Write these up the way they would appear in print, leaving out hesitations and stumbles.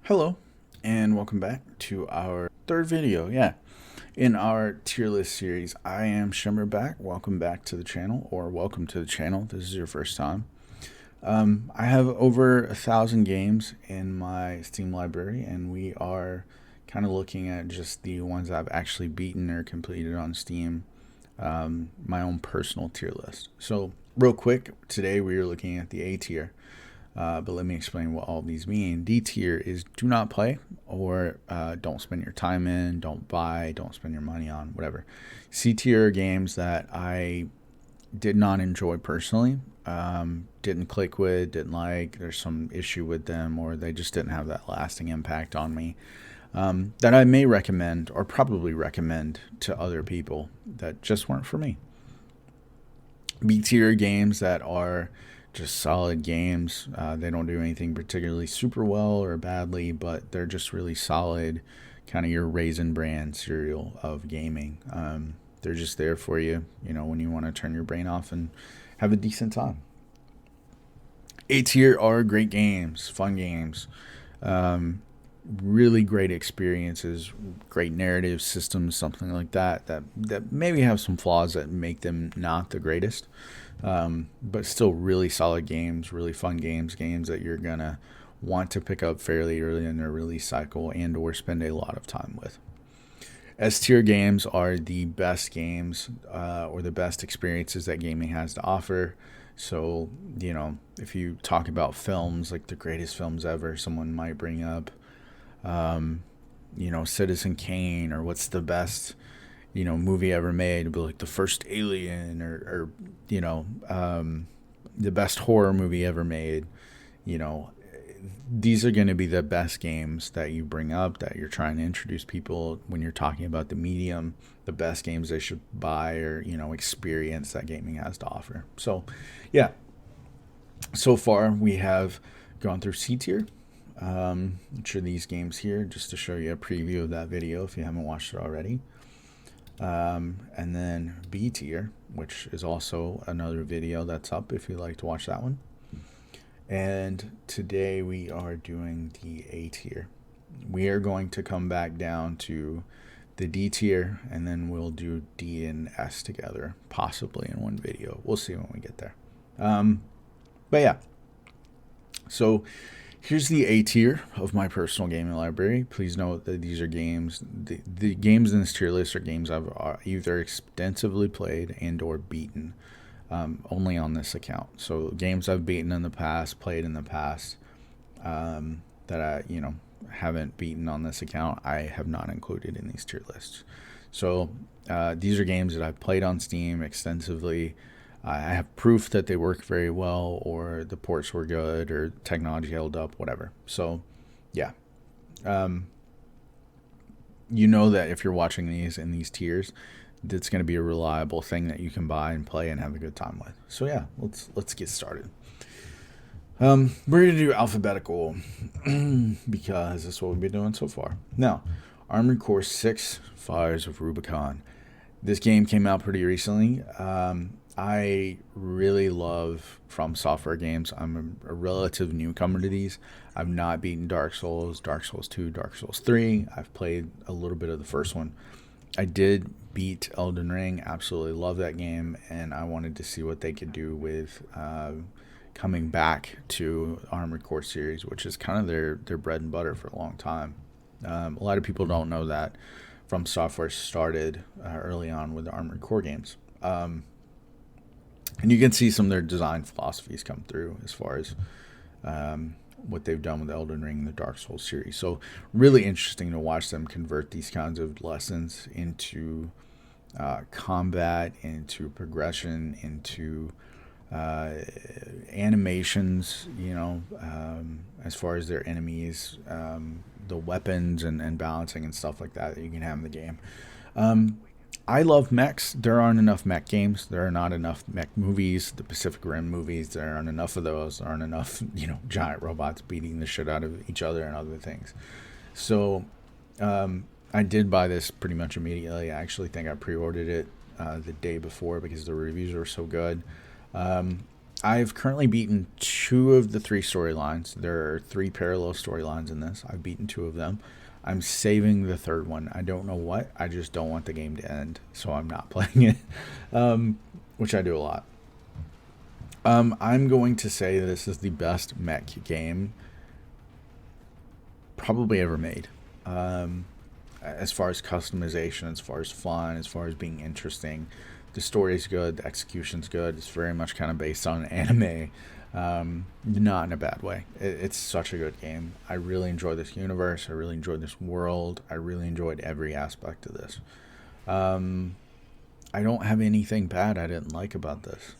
Hello, and welcome back to our third video. In our tier list series, I am Shimmer back. Welcome back to the channel, or welcome to the channel. This is your first time. I have over 1,000 games in my Steam library, and we are kind of looking at just the ones I've actually beaten or completed on Steam. My own personal tier list. So, real quick, today we are looking at the A tier. But let me explain what all these mean. D tier is do not play or don't spend your time in, don't buy, don't spend your money on, whatever. C tier are games that I did not enjoy personally, didn't click with, didn't like, there's some issue with them, or they just didn't have that lasting impact on me. That I may recommend or probably recommend to other people that just weren't for me. B tier games that are just solid games. They don't do anything particularly super well or badly, but they're just really solid, kind of your Raisin Bran cereal of gaming. They're just there for you, when you want to turn your brain off and have a decent time. A tier are great games, fun games, really great experiences, great narrative systems, something like that maybe have some flaws that make them not the greatest. But still really solid games, really fun games that you're gonna want to pick up fairly early in their release cycle and or spend a lot of time with. S tier games are the best games or the best experiences that gaming has to offer. So, if you talk about films, like the greatest films ever, someone might bring up, Citizen Kane, or what's the best movie ever made, but like the first Alien, or the best horror movie ever made. These are going to be the best games that you bring up, that you're trying to introduce people when you're talking about the medium, the best games they should buy or experience that gaming has to offer. So so far we have gone through C tier, which are these games here, just to show you a preview of that video if you haven't watched it already. And then B tier, which is also another video that's up if you'd like to watch that one. And today we are doing the A tier. We are going to come back down to the D tier, and then we'll do D and S together, possibly in one video. We'll see when we get there. But yeah, so here's the A tier of my personal gaming library. Please note that these are games. The games in this tier list are games I've either extensively played and or beaten, only on this account. So games I've beaten in the past, played in the past, that I haven't beaten on this account, I have not included in these tier lists. So these are games that I've played on Steam extensively. I have proof that they work very well, or the ports were good, or technology held up, whatever. So, yeah. That if you're watching these in these tiers, it's going to be a reliable thing that you can buy and play and have a good time with. So, yeah, let's get started. We're going to do alphabetical because that's what we've been doing so far. Now, Armored Core 6 Fires of Rubicon. This game came out pretty recently. I really love From Software games. I'm a relative newcomer to these. I've not beaten Dark Souls 2, Dark Souls 3. I've played a little bit of the first one. I did beat Elden Ring. Absolutely love that game, and I wanted to see what they could do with coming back to Armored Core series, which is kind of their bread and butter for a long time. A lot of people don't know that From Software started early on with the Armored Core games. And you can see some of their design philosophies come through as far as what they've done with Elden Ring and the Dark Souls series. So really interesting to watch them convert these kinds of lessons into combat, into progression, into animations, as far as their enemies, the weapons and balancing and stuff like that you can have in the game. I love mechs. There aren't enough mech games. There are not enough mech movies. The Pacific Rim movies, there aren't enough of those. There aren't enough, giant robots beating the shit out of each other and other things. So I did buy this pretty much immediately. I actually think I pre-ordered it the day before because the reviews were so good. I've currently beaten 2 of the 3 storylines. There are 3 parallel storylines in this. I've beaten 2 of them. I'm saving the 3rd one. I don't know what. I just don't want the game to end, so I'm not playing it, which I do a lot. I'm going to say this is the best mech game probably ever made. As far as customization, as far as fun, as far as being interesting. The story's good, the execution's good. It's very much kind of based on anime, not in a bad way. It's such a good game. I really enjoy this universe. I really enjoyed this world. I really enjoyed every aspect of this. I don't have anything bad I didn't like about this.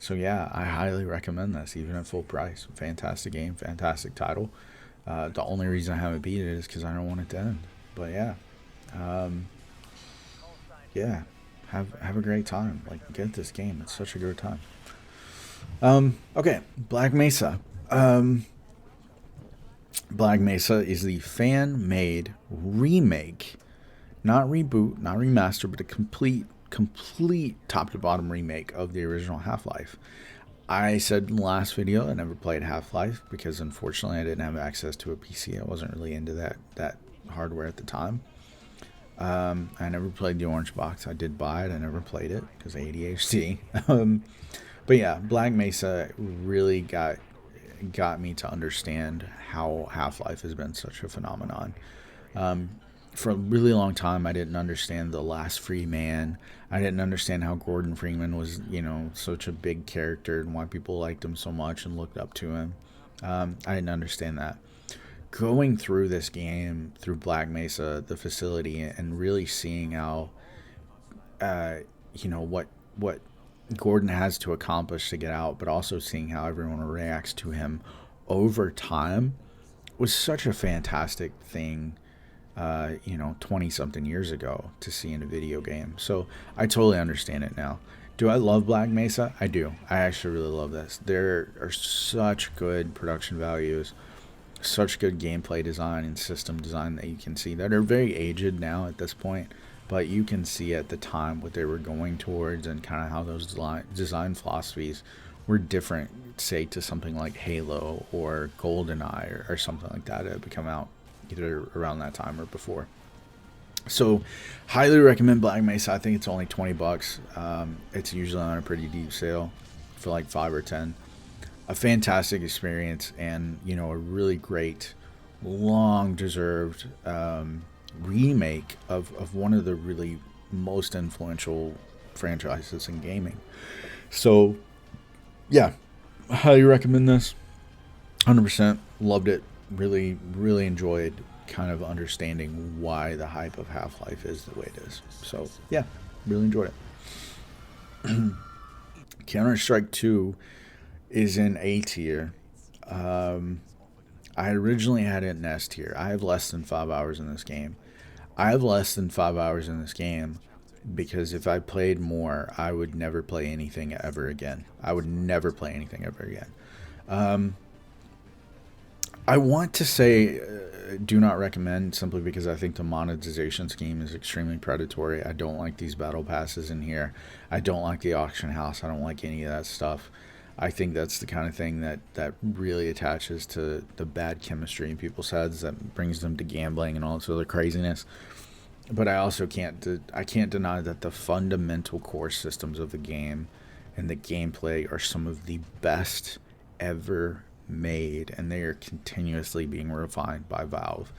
So yeah, I highly recommend this, even at full price. Fantastic game, fantastic title. The only reason I haven't beat it is because I don't want it to end. But yeah, yeah. Have a great time. Like, get this game. It's such a good time. Okay, Black Mesa. Black Mesa is the fan-made remake, not reboot, not remaster, but a complete top-to-bottom remake of the original Half-Life. I said in the last video I never played Half-Life because unfortunately I didn't have access to a PC. I wasn't really into that hardware at the time. I never played the Orange Box. I did buy it. I never played it because ADHD. But yeah, Black Mesa really got me to understand how Half-Life has been such a phenomenon. For a really long time, I didn't understand the last free man. I didn't understand how Gordon Freeman was, such a big character and why people liked him so much and looked up to him. I didn't understand that. Going through this game, through Black Mesa, the facility, and really seeing how, what Gordon has to accomplish to get out, but also seeing how everyone reacts to him over time was such a fantastic thing, 20-something years ago to see in a video game. So I totally understand it now. Do I love Black Mesa? I do. I actually really love this. There are such good production values, such good gameplay design and system design that you can see that are very aged now at this point, but you can see at the time what they were going towards and kind of how those design philosophies were different, say, to something like Halo or GoldenEye or something like that had come out either around that time or before. So highly recommend Black Mesa. I think it's only $20. It's usually on a pretty deep sale for like 5 or 10. A fantastic experience, and a really great, long-deserved remake of one of the really most influential franchises in gaming. So, yeah, highly recommend this. 100% loved it. Really, really enjoyed kind of understanding why the hype of Half-Life is the way it is. So, yeah, really enjoyed it. Counter-Strike 2 is in A tier. I originally had it in S tier. I have less than 5 hours in this game. I have less than 5 hours in this game because if I played more, I would never play anything ever again. I would never play anything ever again. I want to say do not recommend simply because I think the monetization scheme is extremely predatory. I don't like these battle passes in here. I don't like the auction house. I don't like any of that stuff. I think that's the kind of thing that really attaches to the bad chemistry in people's heads that brings them to gambling and all this other craziness. But I also can't deny that the fundamental core systems of the game and the gameplay are some of the best ever made, and they are continuously being refined by Valve.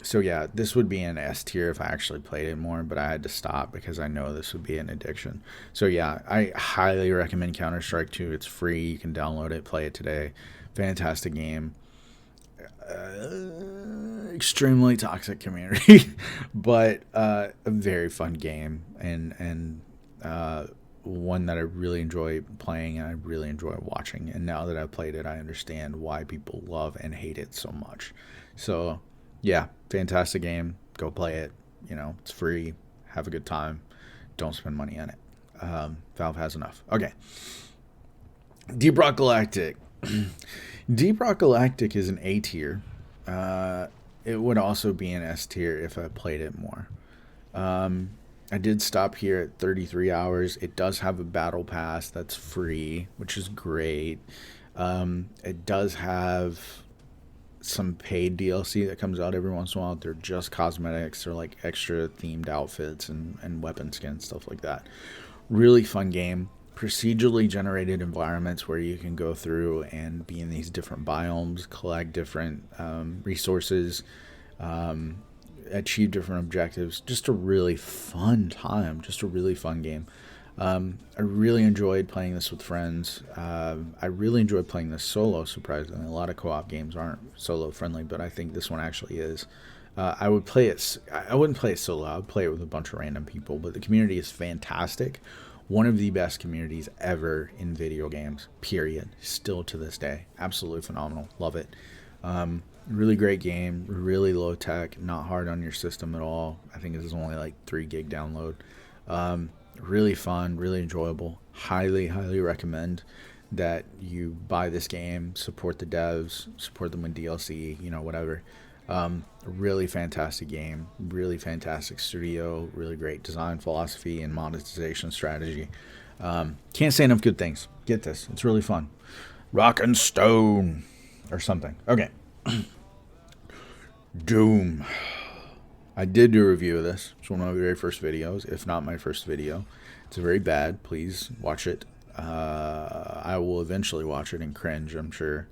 So yeah, this would be an S tier if I actually played it more, but I had to stop because I know this would be an addiction. So yeah, I highly recommend Counter-Strike 2. It's free. You can download it, play it today. Fantastic game. Extremely toxic community, but a very fun game, and one that I really enjoy playing and I really enjoy watching. And now that I've played it, I understand why people love and hate it so much. So yeah, fantastic game. Go play it. It's free. Have a good time. Don't spend money on it. Valve has enough. Okay. Deep Rock Galactic. Deep Rock Galactic is an A tier. It would also be an S tier if I played it more. I did stop here at 33 hours. It does have a battle pass that's free, which is great. It does have some paid DLC that comes out every once in a while. They're just cosmetics. They're like extra themed outfits and weapon skins, stuff like that. Really fun game. Procedurally generated environments where you can go through and be in these different biomes, collect different resources, achieve different objectives. Just a really fun time. Just a really fun game. I really enjoyed playing this with friends. I really enjoyed playing this solo, surprisingly. A lot of co-op games aren't solo friendly, but I think this one actually is. I would play it. I wouldn't play it solo. I would play it with a bunch of random people, but the community is fantastic. One of the best communities ever in video games, period. Still to this day. Absolutely phenomenal. Love it. Really great game. Really low tech. Not hard on your system at all. I think this is only like 3 gig download. Really fun, really enjoyable. Highly recommend that you buy this game, support the devs, support them with DLC, you know, whatever. Really fantastic game, really fantastic studio, really great design philosophy and monetization strategy. Can't say enough good things. Get this, it's really fun. Rock and Stone or something. Okay. Doom. I did do a review of this. It's one of my very first videos, if not my first video. It's very bad. Please watch it. I will eventually watch it and cringe, I'm sure.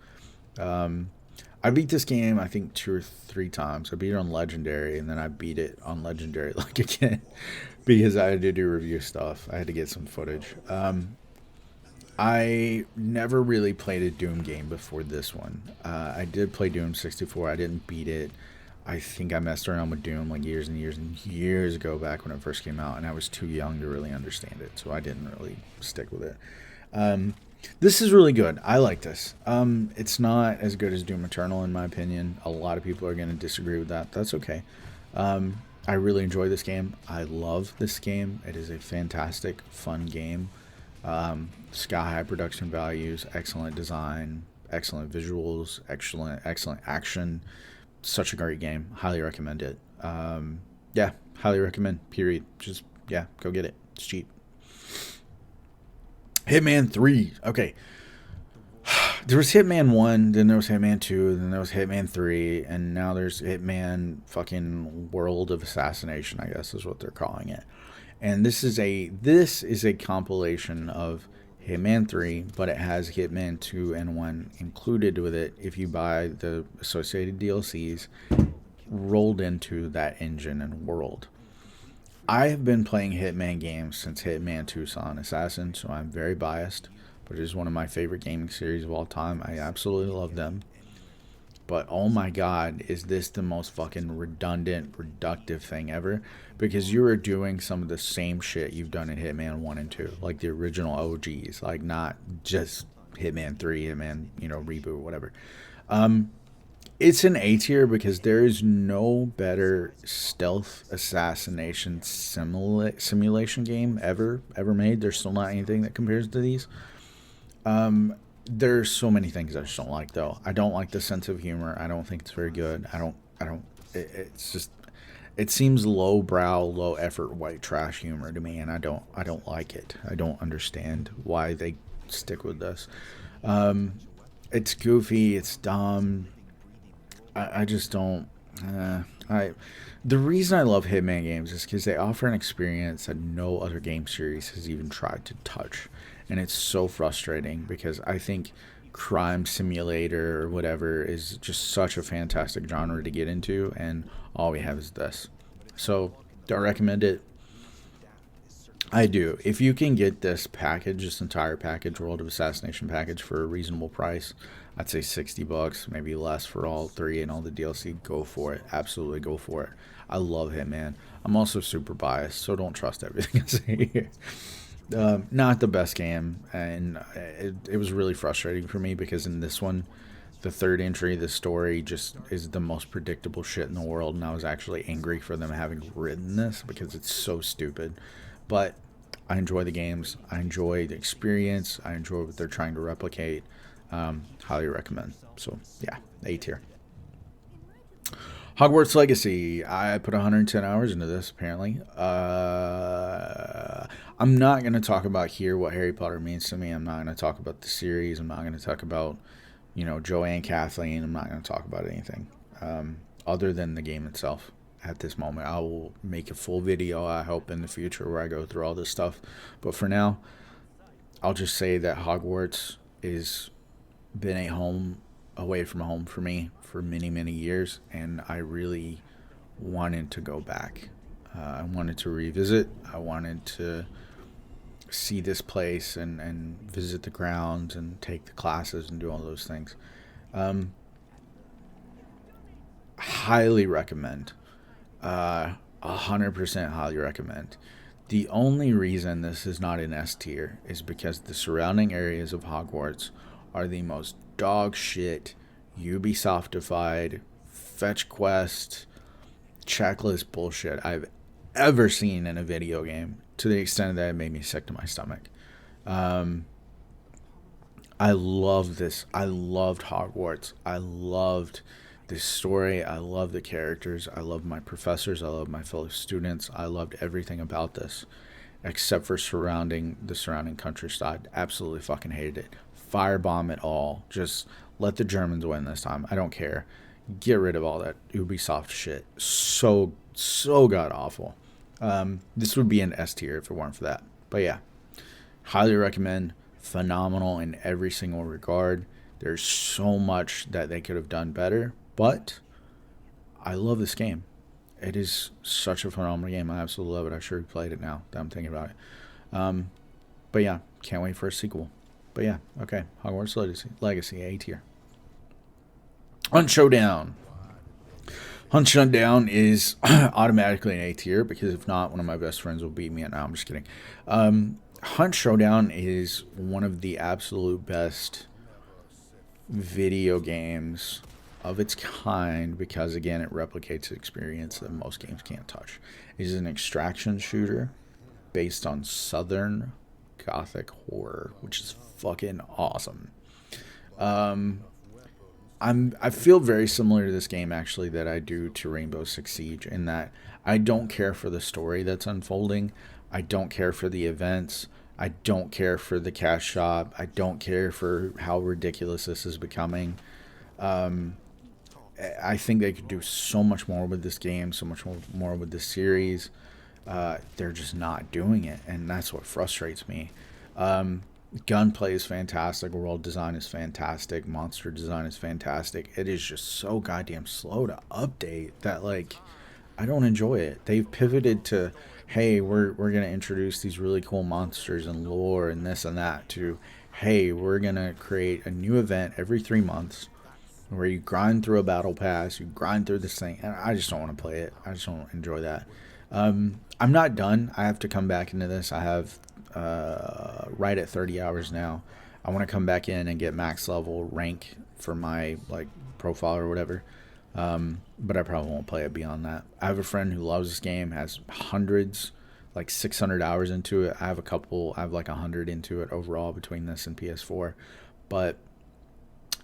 I beat this game, I think, 2 or 3 times. I beat it on Legendary, and then I beat it on Legendary like again because I had to do review stuff. I had to get some footage. I never really played a Doom game before this one. I did play Doom 64. I didn't beat it. I think I messed around with Doom like years and years and years ago back when it first came out, and I was too young to really understand it, so I didn't really stick with it. This is really good. I like this. It's not as good as Doom Eternal in my opinion. A lot of people are going to disagree with that. That's okay. I really enjoy this game. I love this game. It is a fantastic, fun game. Sky high production values, excellent design, excellent visuals, excellent action. Such a great game. Highly recommend it. Yeah, highly recommend, period. Just, yeah, go get it. It's cheap. Hitman 3. Okay. There was Hitman 1, then there was Hitman 2, then there was Hitman 3, and now there's Hitman fucking World of Assassination, I guess is what they're calling it. And this is a compilation of Hitman 3, but it has Hitman 2 and 1 included with it if you buy the associated DLCs rolled into that engine and world. I have been playing Hitman games since Hitman Tucson Assassin, so I'm very biased, but it is one of my favorite gaming series of all time. I absolutely love them. But oh my god, is this the most fucking redundant, reductive thing ever? Because you are doing some of the same shit you've done in Hitman 1 and 2. Like the original OGs. Like not just Hitman 3, Hitman, you know, reboot, whatever. It's an A tier because there is no better stealth assassination simulation game ever made. There's still not anything that compares to these. There's so many things I just don't like, though. I don't like the sense of humor. I don't think it's very good. It's just, it seems lowbrow, low effort, white trash humor to me, and I don't like it. I don't understand why they stick with this. It's goofy. It's dumb. I just don't. The reason I love Hitman games is because they offer an experience that no other game series has even tried to touch. And it's so frustrating because I think crime simulator or whatever is just such a fantastic genre to get into, and all we have is this. So, do I recommend it? I do. If you can get this package, this entire package, World of Assassination package, for a reasonable price, I'd say $60, maybe less for all 3 and all the DLC, go for it. Absolutely go for it. I love Hitman. I'm also super biased, so don't trust everything I say here. Not the best game, and it was really frustrating for me because in this one, the third entry, the story just is the most predictable shit in the world, and I was actually angry for them having written this because it's so stupid. But I enjoy the games. I enjoy the experience. I enjoy what they're trying to replicate. Highly recommend. So, yeah, A tier. Hogwarts Legacy. I put 110 hours into this, apparently. I'm not going to talk about here what Harry Potter means to me. I'm not going to talk about the series. I'm not going to talk about, Joanne Kathleen. I'm not going to talk about anything other than the game itself at this moment. I will make a full video, I hope, in the future where I go through all this stuff. But for now, I'll just say that Hogwarts has been a home away from home for me for many, many years, and I really wanted to go back. I wanted to revisit. I wanted to see this place and visit the grounds and take the classes and do all those things. Highly recommend. 100% highly recommend. The only reason this is not in S tier is because the surrounding areas of Hogwarts are the most dog shit, Ubisoftified, fetch quest, checklist bullshit I've ever seen in a video game, to the extent that it made me sick to my stomach. I love this. I loved Hogwarts. I loved this story. I love the characters. I love my professors. I love my fellow students. I loved everything about this, except for the surrounding countryside. Absolutely fucking hated it. Firebomb it all. Just let the Germans win this time. I don't care. Get rid of all that Ubisoft shit. So god awful. This would be an S tier if it weren't for that. But yeah, highly recommend. Phenomenal in every single regard. There's so much that they could have done better, but I love this game. It is such a phenomenal game. I absolutely love it. I sure played it now that I'm thinking about it. But yeah, can't wait for a sequel. But yeah, okay. Hogwarts Legacy, A tier. Hunt Showdown. Hunt Showdown is automatically an A tier, because if not, one of my best friends will beat me. No, I'm just kidding. Hunt Showdown is one of the absolute best video games of its kind, because again, it replicates the experience that most games can't touch. It is an extraction shooter based on Southern Gothic horror, which is fucking awesome. I feel very similar to this game, actually, that I do to Rainbow Six Siege, in that I don't care for the story that's unfolding. I don't care for the events. I don't care for the cash shop. I don't care for how ridiculous this is becoming. I think they could do so much more with this game, so much more with this series. They're just not doing it, and that's what frustrates me. Gunplay is fantastic. World design is fantastic. Monster design is fantastic. It is just so goddamn slow to update that, like, I don't enjoy it. They've pivoted to, hey, we're going to introduce these really cool monsters and lore and this and that, to, hey, we're going to create a new event every 3 months where you grind through a battle pass, you grind through this thing, and I just don't want to play it. I just don't enjoy that. I'm not done. I have to come back into this. I have right at 30 hours now. I want to come back in and get max level rank for my profile or whatever. But I probably won't play it beyond that. I have a friend who loves this game, has hundreds, like 600 hours into it. I have like 100 into it overall between this and PS4. But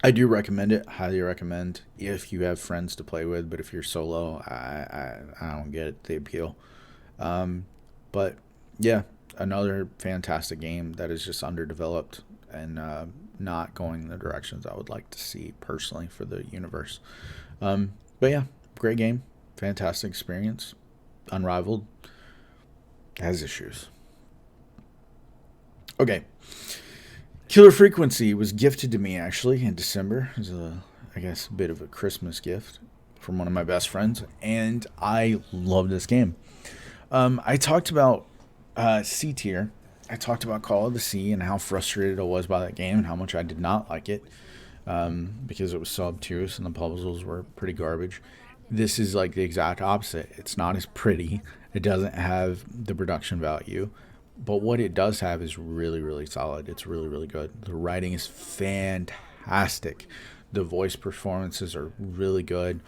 I do recommend it, highly recommend, if you have friends to play with. But if you're solo, I don't get the appeal. But yeah, another fantastic game that is just underdeveloped and not going in the directions I would like to see personally for the universe. But yeah, great game, fantastic experience, unrivaled, has issues. Okay. Killer Frequency was gifted to me, actually, in December. It was, I guess, a bit of a Christmas gift from one of my best friends, and I love this game. I talked about C tier. I talked about Call of the Sea and how frustrated I was by that game and how much I did not like it, because it was so obtuse and the puzzles were pretty garbage. This is like the exact opposite. It's not as pretty. It doesn't have the production value. But what it does have is really, really solid. It's really, really good. The writing is fantastic. The voice performances are really good.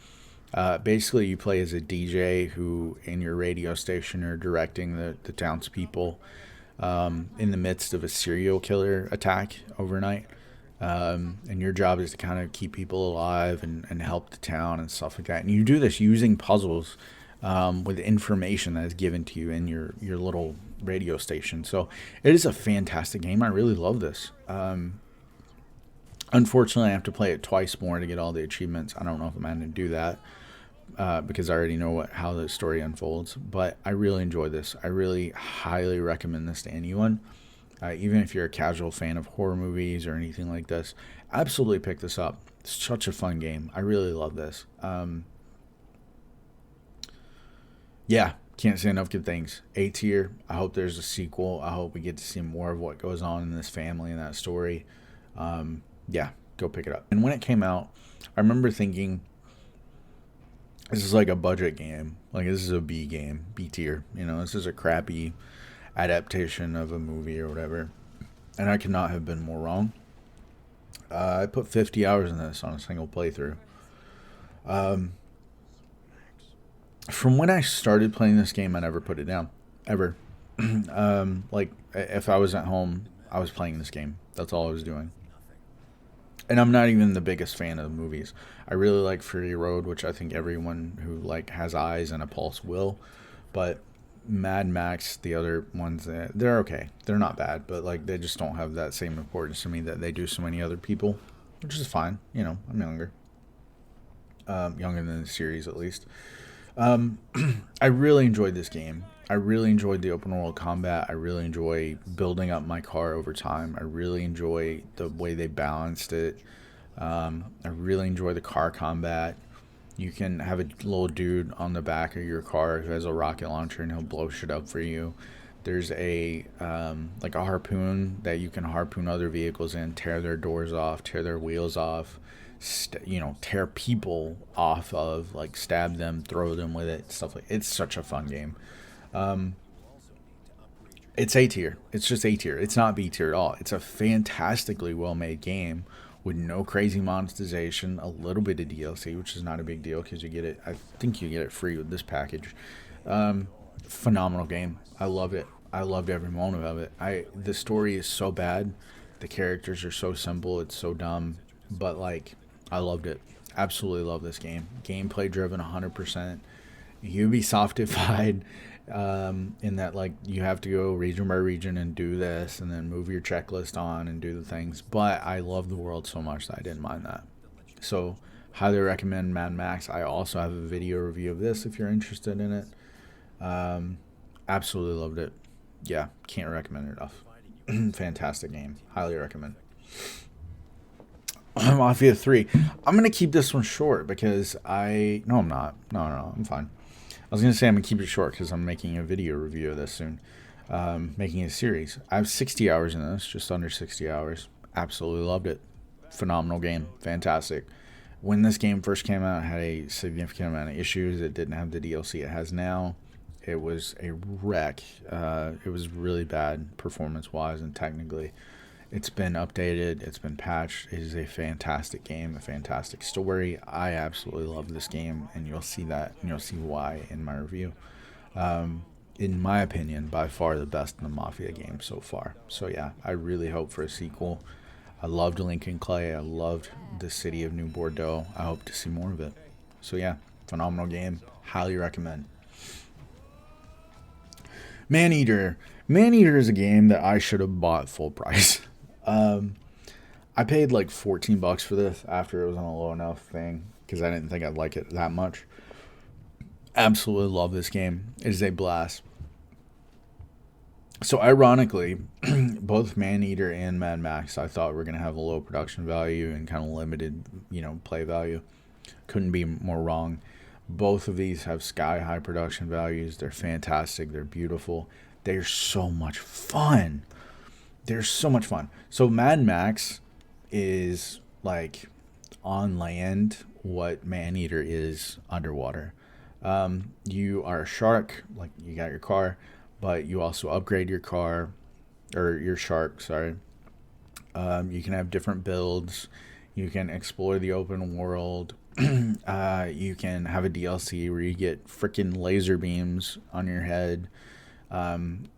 Basically, you play as a DJ who, in your radio station, are directing the townspeople in the midst of a serial killer attack overnight. And your job is to kind of keep people alive and help the town and stuff like that. And you do this using puzzles with information that is given to you in your little radio station. So it is a fantastic game. I really love this. Unfortunately, I have to play it twice more to get all the achievements. I don't know if I'm going to do that because I already know how the story unfolds. But I really enjoy this. I really highly recommend this to anyone. Even if you're a casual fan of horror movies or anything like this, absolutely pick this up. It's such a fun game. I really love this. Yeah, can't say enough good things. A tier. I hope there's a sequel. I hope we get to see more of what goes on in this family and that story. Yeah, go pick it up. And when it came out, I remember thinking, this is like a budget game. Like, this is a B game, B tier. You know, this is a crappy adaptation of a movie or whatever. And I could not have been more wrong. I put 50 hours in this on a single playthrough. From when I started playing this game, I never put it down. Ever. Like, if I was at home, I was playing this game. That's all I was doing. And I'm not even the biggest fan of the movies. I really like Fury Road, which I think everyone who like has eyes and a pulse will. But Mad Max, the other ones, they're okay. They're not bad, but like they just don't have that same importance to me that they do so many other people, which is fine. You know, I'm younger. Younger than the series, at least. I really enjoyed this game. I really enjoyed the open world combat. I really enjoy building up my car over time. I really enjoy the way they balanced it. I really enjoy the car combat. You can have a little dude on the back of your car who has a rocket launcher and he'll blow shit up for you. There's a like a harpoon that you can harpoon other vehicles in, tear their doors off, tear their wheels off, tear people off of, like stab them, throw them with it, stuff like. It's such a fun game. It's A tier. It's just A tier. It's not B tier at all. It's a fantastically well made game with no crazy monetization, a little bit of DLC, which is not a big deal because you get it. I think you get it free with this package. Phenomenal game. I love it. I loved every moment of it. The story is so bad. The characters are so simple. It's so dumb. But like, I loved it. Absolutely love this game. Gameplay driven 100%. Ubisoftified in that like you have to go region by region and do this and then move your checklist on and do the things. But I love the world so much that I didn't mind that. So highly recommend Mad Max. I also have a video review of this if you're interested in it. Absolutely loved it. Yeah, can't recommend it enough. Fantastic game. Highly recommend. Mafia 3. I'm going to keep this one short because No, I'm not. No, I'm fine. I was going to say I'm going to keep it short because I'm making a video review of this soon. Making a series. I have 60 hours in this, just under 60 hours. Absolutely loved it. Phenomenal game. Fantastic. When this game first came out, it had a significant amount of issues. It didn't have the DLC it has now. It was a wreck. It was really bad performance-wise and technically. It's been updated. It's been patched. It is a fantastic game, a fantastic story. I absolutely love this game, and you'll see that, and you'll see why in my review. In my opinion, by far the best in the Mafia game so far. So yeah, I really hope for a sequel. I loved Lincoln Clay. I loved the city of New Bordeaux. I hope to see more of it. So yeah, phenomenal game. Highly recommend. Maneater. Maneater is a game that I should have bought full price. I paid like $14 for this after it was on a low enough thing because I didn't think I'd like it that much. Absolutely love this game. It is a blast. So ironically, both Maneater and Mad Max I thought were going to have a low production value and kind of limited, play value. Couldn't be more wrong. Both of these have sky-high production values. They're fantastic. They're beautiful. They're so much fun. They're so much fun. So Mad Max is like on land what Maneater is underwater. You are a shark, like you got your car, but you also upgrade your car, or your shark, sorry. You can have different builds. You can explore the open world. You can have a DLC where you get freaking laser beams on your head.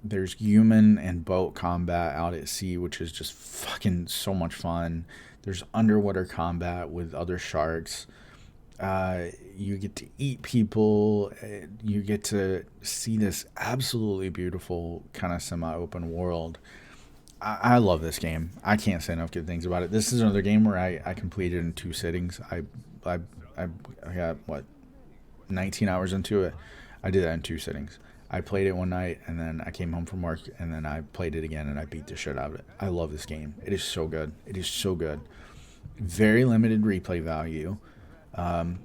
There's human and boat combat out at sea, which is just fucking so much fun. There's underwater combat with other sharks. You get to eat people. You get to see this absolutely beautiful kind of semi-open world. I love this game. I can't say enough good things about it. This is another game where I completed in 2 sittings. I, I got, what, 19 hours into it. I did that in 2 sittings. I played it one night, and then I came home from work, and then I played it again, and I beat the shit out of it. I love this game. It is so good. It is so good. Very limited replay value.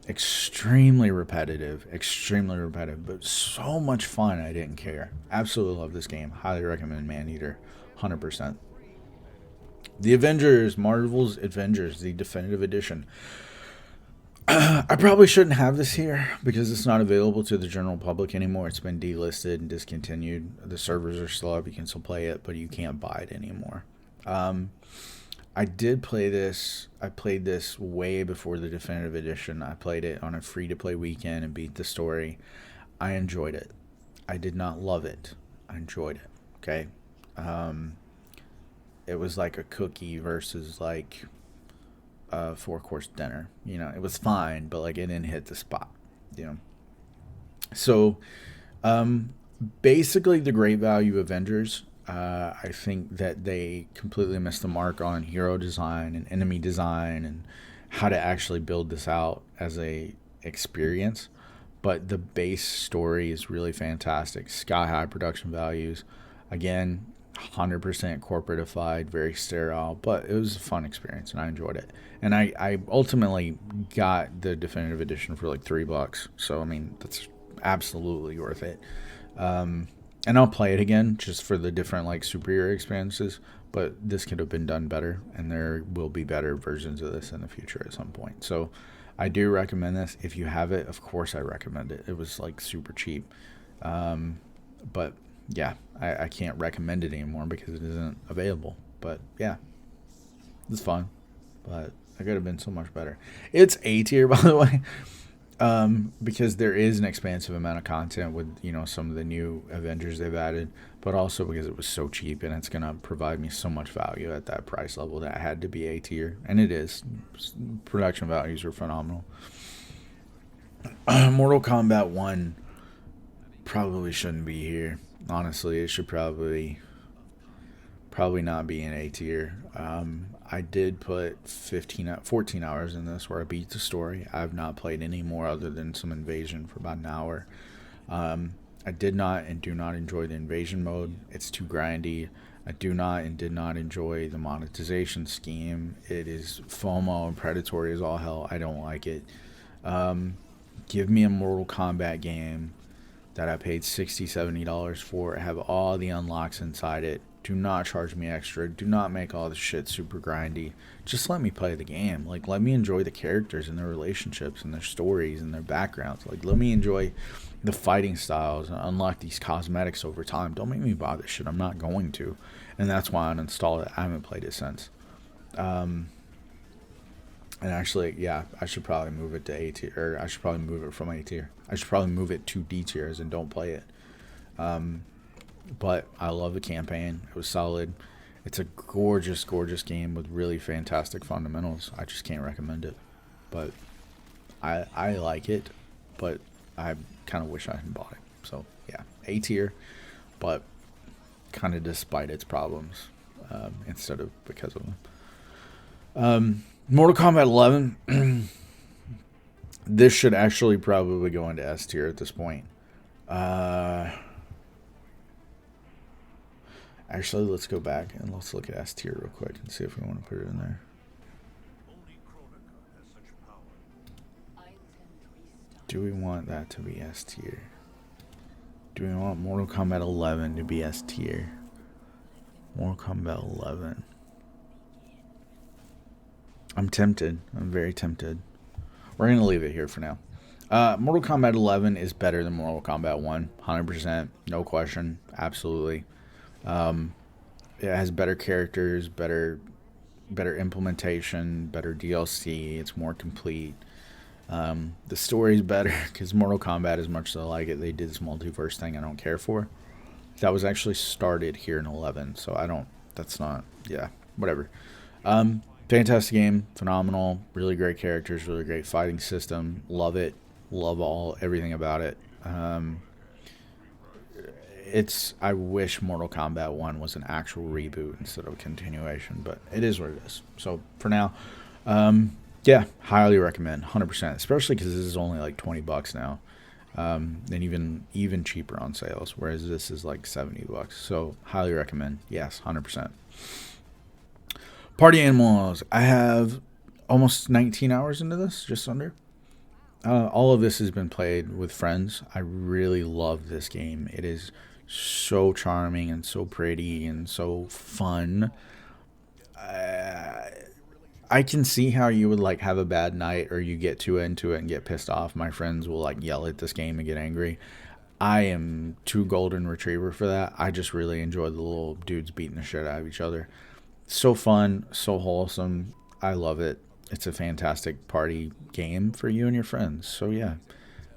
Extremely repetitive, but so much fun. I didn't care. Absolutely love this game. Highly recommend Maneater, 100%. The Avengers, Marvel's Avengers, the definitive edition. I probably shouldn't have this here because it's not available to the general public anymore. It's been delisted and discontinued. The servers are still up. You can still play it, but you can't buy it anymore. I did play this. I played this way before the definitive edition. I played it on a free-to-play weekend and beat the story. I enjoyed it. I did not love it. I enjoyed it. Okay. It was like a cookie versus like a 4-course dinner. You know, it was fine, but like it didn't hit the spot. You know. So, basically, the great value Avengers. I think that they completely missed the mark on hero design and enemy design and how to actually build this out as a experience. But the base story is really fantastic. Sky high production values. Again, 100% corporatified, very sterile, but it was a fun experience and I enjoyed it. And I ultimately got the definitive edition for like $3. So, I mean, that's absolutely worth it. And I'll play it again just for the different like superior experiences, but this could have been done better, and there will be better versions of this in the future at some point. So I do recommend this. If you have it, of course I recommend it. It was like super cheap. But yeah, I can't recommend it anymore because it isn't available. But yeah, it's fun, but it could have been so much better. It's A tier, by the way. Because there is an expansive amount of content with, you know, some of the new Avengers they've added, but also because it was so cheap and it's going to provide me so much value at that price level that it had to be A tier. And it is. Production values are phenomenal. Mortal Kombat 1 probably shouldn't be here. Honestly, it should probably not be in A tier. I did put 14 hours in this where I beat the story. I've not played any more other than some invasion for about an hour. I did not and do not enjoy the invasion mode. It's too grindy. I do not and did not enjoy the monetization scheme. It is FOMO and predatory as all hell. I don't like it. Give me a Mortal Kombat game that I paid $60, $70 for. Have all the unlocks inside it. Do not charge me extra. Do not make all this shit super grindy. Just let me play the game. Like, let me enjoy the characters and their relationships and their stories and their backgrounds. Like, let me enjoy the fighting styles and unlock these cosmetics over time. Don't make me buy this shit. I'm not going to. And that's why I uninstalled it. I haven't played it since. And actually, yeah, I should probably move it to A tier. Or I should probably move it from A tier. I should probably move it to D tiers and don't play it. But I love the campaign. It was solid. It's a gorgeous, gorgeous game with really fantastic fundamentals. I just can't recommend it. But I like it, but I kind of wish I hadn't bought it. So, yeah, A tier, but kind of despite its problems instead of because of them. Mortal Kombat 11. This should actually probably go into S tier at this point. Actually, let's go back and let's look at S tier real quick and see if we want to put it in there. Do we want that to be S tier? Do we want Mortal Kombat 11 to be S tier? Mortal Kombat 11. I'm tempted. I'm very tempted. We're going to leave it here for now. Mortal Kombat 11 is better than Mortal Kombat 1. 100%. No question. Absolutely. It has better characters, better implementation, better DLC. It's more complete. The story's better because Mortal Kombat, as much as I like it, they did this multiverse thing I don't care for. That was actually started here in 11, so I don't. That's not. Yeah, whatever. Fantastic game, phenomenal, really great characters, really great fighting system. Love it, love everything about it. It's I wish Mortal Kombat 1 was an actual reboot instead of a continuation, but it is what it is. So for now, yeah, highly recommend, 100%, especially because this is only like $20 now, and even cheaper on sales, whereas this is like $70. So highly recommend, yes, 100%. Party Animals. I have almost 19 hours into this, just under. All of this has been played with friends. I really love this game. It is so charming and so pretty and so fun. I can see how you would like have a bad night or you get too into it and get pissed off. My friends will like yell at this game and get angry. I am too golden retriever for that. I just really enjoy the little dudes beating the shit out of each other. So fun, so wholesome. I love it. It's a fantastic party game for you and your friends. So yeah,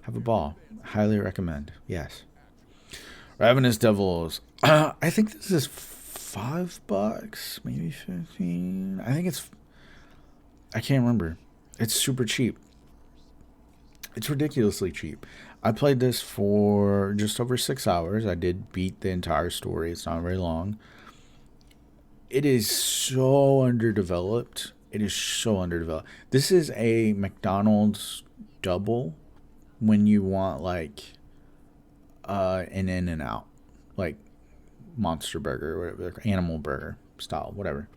have a ball. Highly recommend. Yes. Ravenous Devils. I think this is $5, maybe 15. I can't remember. It's super cheap. It's ridiculously cheap. I played this for just over 6 hours. I did beat the entire story. It's not very long. It is so underdeveloped. It is so underdeveloped. This is a McDonald's double when you want like an In-N-Out, like Monster Burger or whatever, Animal Burger style, whatever.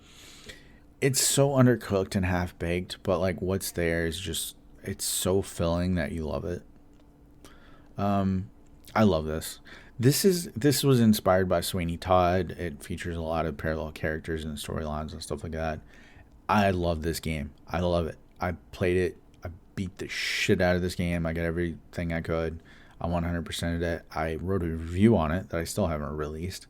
It's so undercooked and half baked, but like what's there is just, it's so filling that you love it. I love this. This was inspired by Sweeney Todd. It features a lot of parallel characters and storylines and stuff like that. I love this game. I love it. I played it. I beat the shit out of this game. I got everything I could. I 100%ed it. I wrote a review on it that I still haven't released.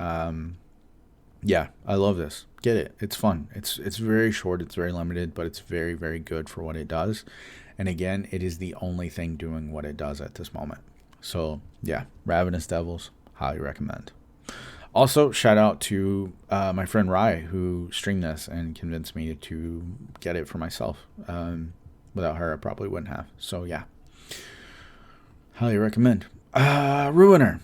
Yeah, I love this. Get it. It's fun. It's very short. It's very limited, but it's very, very good for what it does. And again, it is the only thing doing what it does at this moment. So yeah, Ravenous Devils, highly recommend. Also, shout out to my friend Rye, who streamed this and convinced me to get it for myself. Without her, I probably wouldn't have. So yeah, highly recommend. Ruiner.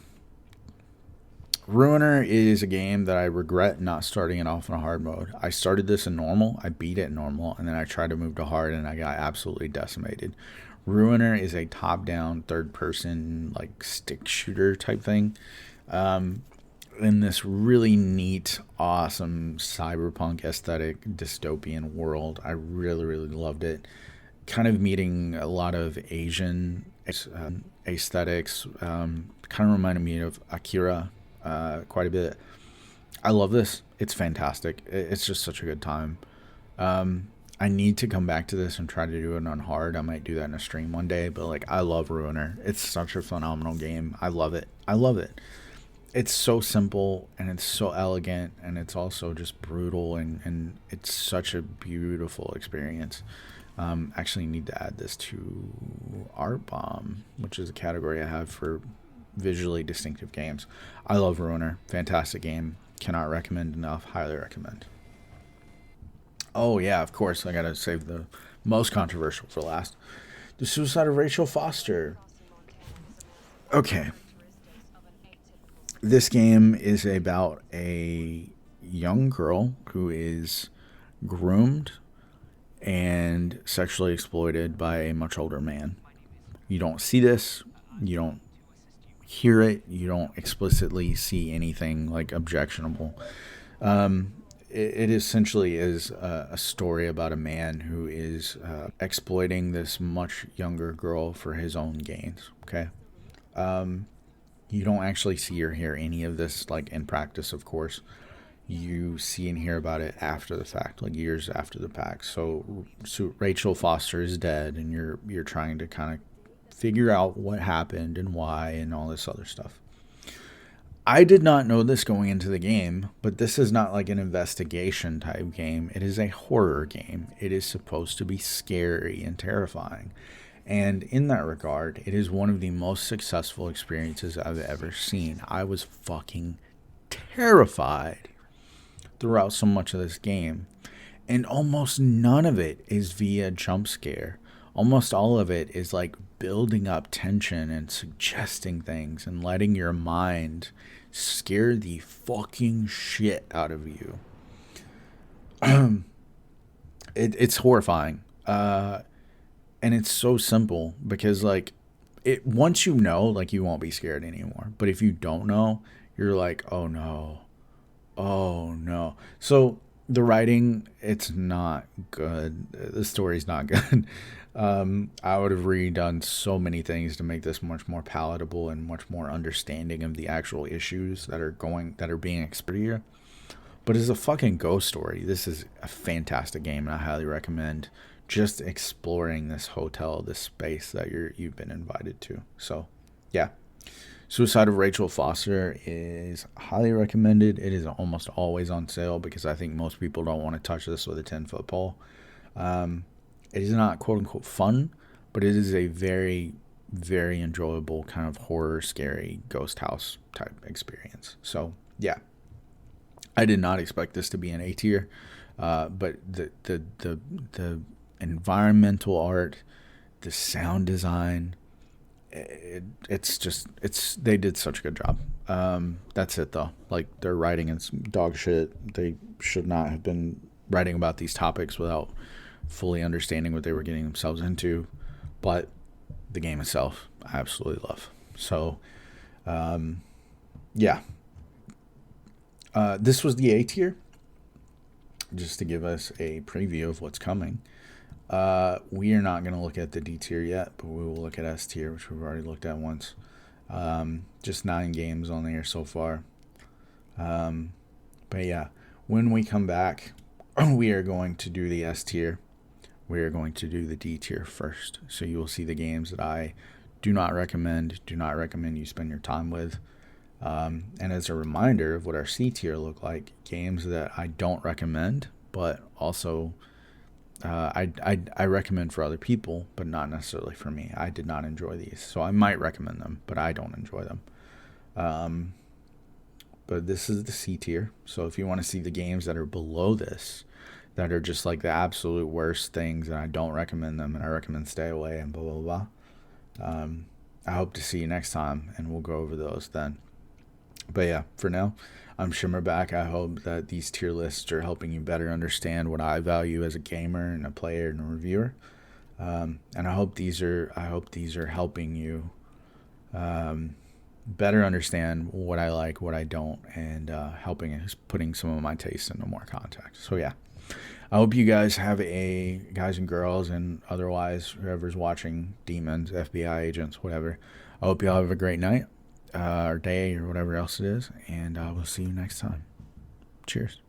Ruiner is a game that I regret not starting it off in a hard mode. I started this in normal, I beat it in normal, and then I tried to move to hard and I got absolutely decimated. Ruiner is a top-down, third-person, like, stick shooter type thing. In this really neat, awesome cyberpunk aesthetic dystopian world. I really, really loved it. Kind of meeting a lot of Asian aesthetics. Kind of reminded me of Akira quite a bit. I love this. It's fantastic. It's just such a good time. I need to come back to this and try to do it on hard. I might do that in a stream one day, but like I love Ruiner. It's such a phenomenal game. I love it. I love it. It's so simple and it's so elegant and it's also just brutal and it's such a beautiful experience. Actually need to add this to Art Bomb, which is a category I have for visually distinctive games. I love Ruiner. Fantastic game. Cannot recommend enough. Highly recommend. Oh yeah, of course, I gotta save the most controversial for last. The Suicide of Rachel Foster. Okay. This game is about a young girl who is groomed and sexually exploited by a much older man. You don't see this. You don't hear it. You don't explicitly see anything like objectionable. It essentially is a story about a man who is exploiting this much younger girl for his own gains. Okay. You don't actually see or hear any of this like in practice, of course. You see and hear about it after the fact, like years after the fact. So Rachel Foster is dead, and you're trying to kind of figure out what happened and why and all this other stuff. I did not know this going into the game, but this is not like an investigation type game. It is a horror game. It is supposed to be scary and terrifying. And in that regard, it is one of the most successful experiences I've ever seen. I was fucking terrified throughout so much of this game. And almost none of it is via jump scare. Almost all of it is like building up tension and suggesting things and letting your mind scare the fucking shit out of you. It's horrifying. And it's so simple because, like, it once you know, like, you won't be scared anymore. But if you don't know, you're like, oh no, oh no. So the writing, it's not good. The story's not good. I would have redone so many things to make this much more palatable and much more understanding of the actual issues that are being explored here. But as a fucking ghost story, this is a fantastic game, and I highly recommend just exploring this hotel, this space that you've been invited to. So, yeah. Suicide of Rachel Foster is highly recommended. It is almost always on sale because I think most people don't want to touch this with a 10-foot pole. It is not quote-unquote fun, but it is a very, very enjoyable kind of horror, scary ghost house type experience. So, yeah. I did not expect this to be an A tier, but the environmental art, the sound design, it's they did such a good job. That's it though. Like, their writing is dog shit. They should not have been writing about these topics without fully understanding what they were getting themselves into. But the game itself, I absolutely love. So, yeah. This was the A tier, just to give us a preview of what's coming. We are not going to look at the D tier yet, but we will look at S tier, which we've already looked at once. Just 9 games on there so far. But yeah, when we come back, we are going to do the S tier. We are going to do the D tier first. So you will see the games that I do not recommend you spend your time with. And as a reminder of what our C tier look like, games that I don't recommend, but also I recommend for other people, but not necessarily for me. I did not enjoy these, so I might recommend them, but I don't enjoy them. But this is the C tier, so if you want to see the games that are below this, that are just like the absolute worst things, and I don't recommend them, and I recommend stay away, and blah, blah, blah. I hope to see you next time, and we'll go over those then. But yeah, for now, I'm Shimmerback. I hope that these tier lists are helping you better understand what I value as a gamer and a player and a reviewer. And I hope these are helping you better understand what I like, what I don't, and helping us putting some of my tastes into more context. So yeah, I hope you guys have guys and girls, and otherwise whoever's watching, demons, FBI agents, whatever. I hope y'all have a great night. Or day or whatever else it is, and we'll see you next time. Cheers.